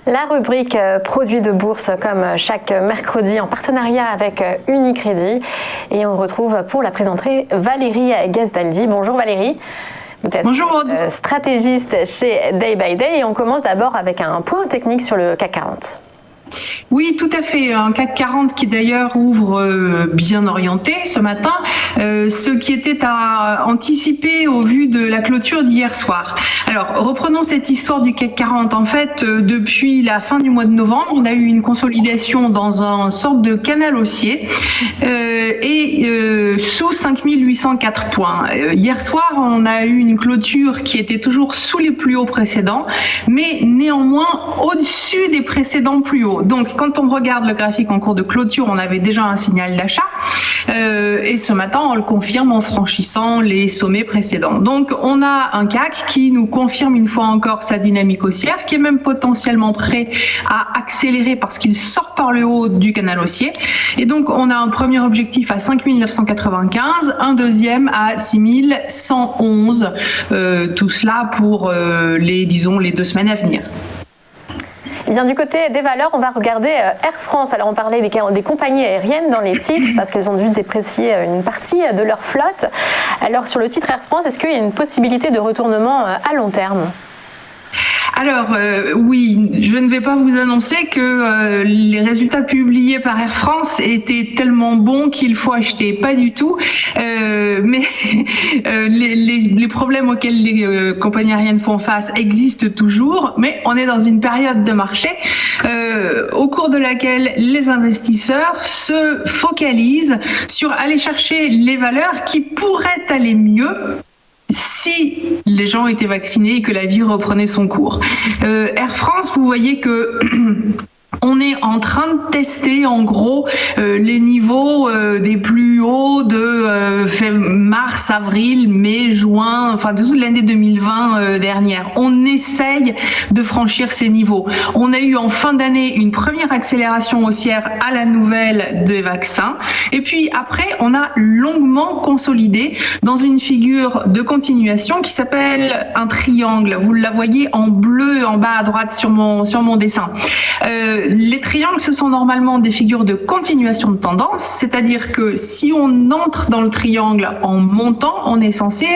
La rubrique produits de bourse comme chaque mercredi en partenariat avec Unicredit. Et on retrouve pour la présenter Valérie Gastaldi. Bonjour Valérie. Vous êtes Bonjour stratégiste chez Day by Day et on commence d'abord avec un point technique sur le CAC 40. Oui, tout à fait. Un CAC 40 qui d'ailleurs ouvre bien orienté ce matin, ce qui était à anticiper au vu de la clôture d'hier soir. Alors, reprenons cette histoire du CAC 40. En fait, depuis la fin du mois de novembre, on a eu une consolidation dans une sorte de canal haussier sous 5804 points. Hier soir, on a eu une clôture qui était toujours sous les plus hauts précédents, mais néanmoins au-dessus des précédents plus hauts. Donc, quand on regarde le graphique en cours de clôture, on avait déjà un signal d'achat et ce matin, on le confirme en franchissant les sommets précédents. Donc, on a un CAC qui nous confirme une fois encore sa dynamique haussière, qui est même potentiellement prêt à accélérer parce qu'il sort par le haut du canal haussier. Et donc, on a un premier objectif à 5995, un deuxième à 6111. Tout cela pour les 2 semaines à venir. Eh bien, du côté des valeurs, on va regarder Air France. Alors, on parlait des compagnies aériennes dans les titres parce qu'elles ont dû déprécier une partie de leur flotte. Alors, sur le titre Air France, est-ce qu'il y a une possibilité de retournement à long terme ? Alors oui, je ne vais pas vous annoncer que les résultats publiés par Air France étaient tellement bons qu'il faut acheter, pas du tout. Mais les problèmes auxquels les compagnies aériennes font face existent toujours, mais on est dans une période de marché au cours de laquelle les investisseurs se focalisent sur aller chercher les valeurs qui pourraient aller mieux si les gens étaient vaccinés et que la vie reprenait son cours. Air France, vous voyez que on est en train de tester en gros les niveaux des plus hauts de mars, avril, mai, juin, enfin de toute l'année 2020 dernière. On essaye de franchir ces niveaux. On a eu en fin d'année une première accélération haussière à la nouvelle des vaccins et puis après on a longuement consolidé dans une figure de continuation qui s'appelle un triangle. Vous la voyez en bleu en bas à droite sur mon dessin. Les triangles, ce sont normalement des figures de continuation de tendance, c'est-à-dire que si on entre dans le triangle en montant, on est censé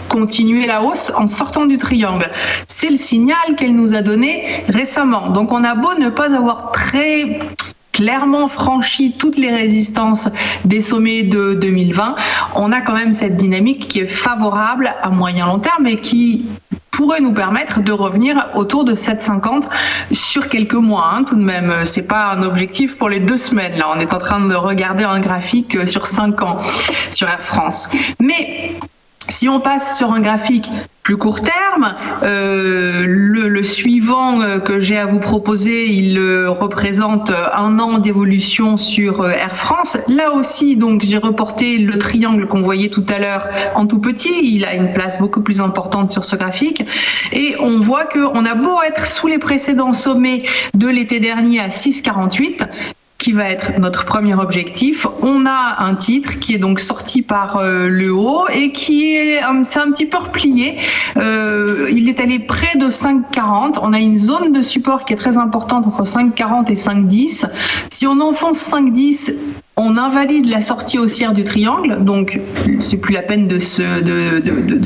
continuer la hausse en sortant du triangle. C'est le signal qu'elle nous a donné récemment. Donc on a beau ne pas avoir très clairement franchi toutes les résistances des sommets de 2020, on a quand même cette dynamique qui est favorable à moyen long terme et qui pourrait nous permettre de revenir autour de 7,50 sur quelques mois, tout de même. C'est pas un objectif pour les 2 semaines. Là, on est en train de regarder un graphique sur 5 ans sur Air France. Mais si on passe sur un graphique plus court terme, le suivant que j'ai à vous proposer, il représente 1 an d'évolution sur Air France. Là aussi, donc, j'ai reporté le triangle qu'on voyait tout à l'heure en tout petit. Il a une place beaucoup plus importante sur ce graphique. Et on voit qu'on a beau être sous les précédents sommets de l'été dernier à 6,48, qui va être notre premier objectif. On a un titre qui est donc sorti par le haut et c'est un petit peu replié. Il est allé près de 5,40. On a une zone de support qui est très importante entre 5,40 et 5,10. Si on enfonce 5,10, on invalide la sortie haussière du triangle, donc c'est plus la peine de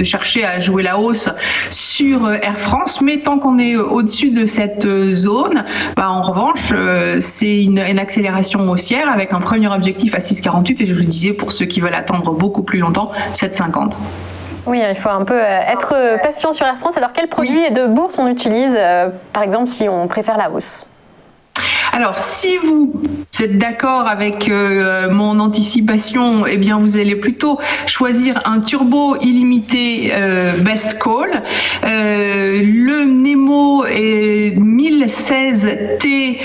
chercher à jouer la hausse sur Air France, mais tant qu'on est au-dessus de cette zone, en revanche, c'est une accélération haussière avec un premier objectif à 6,48 et je vous le disais, pour ceux qui veulent attendre beaucoup plus longtemps, 7,50. Oui, il faut un peu être patient sur Air France. Alors, quels produits de bourse on utilise, par exemple, si on préfère la hausse ? Alors, si vous êtes d'accord avec mon anticipation, eh bien, vous allez plutôt choisir un turbo illimité Best Call. Le Nemo 1016T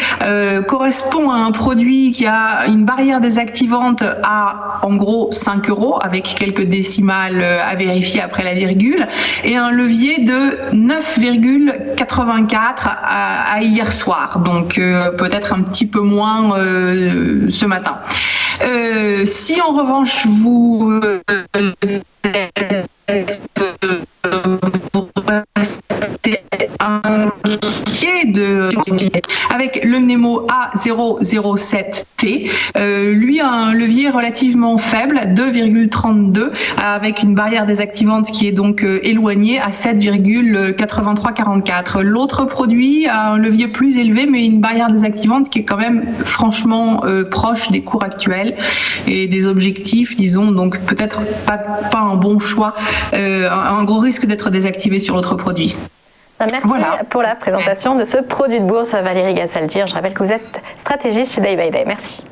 correspond à un produit qui a une barrière désactivante à, en gros, 5 € avec quelques décimales à vérifier après la virgule et un levier de 9,84 à hier soir. Donc, peut-être un petit peu moins ce matin. Si en revanche vous restez inquiet de avec le Mnemo A007T. Lui a un levier relativement faible, 2,32, avec une barrière désactivante qui est donc éloignée à 7,8344. L'autre produit a un levier plus élevé, mais une barrière désactivante qui est quand même franchement proche des cours actuels et des objectifs, disons, donc peut-être pas un bon choix, un gros risque d'être désactivé sur l'autre produit. Merci pour la présentation de ce produit de bourse, Valérie Gassaltir. Je rappelle que vous êtes stratégiste chez Day by Day. Merci.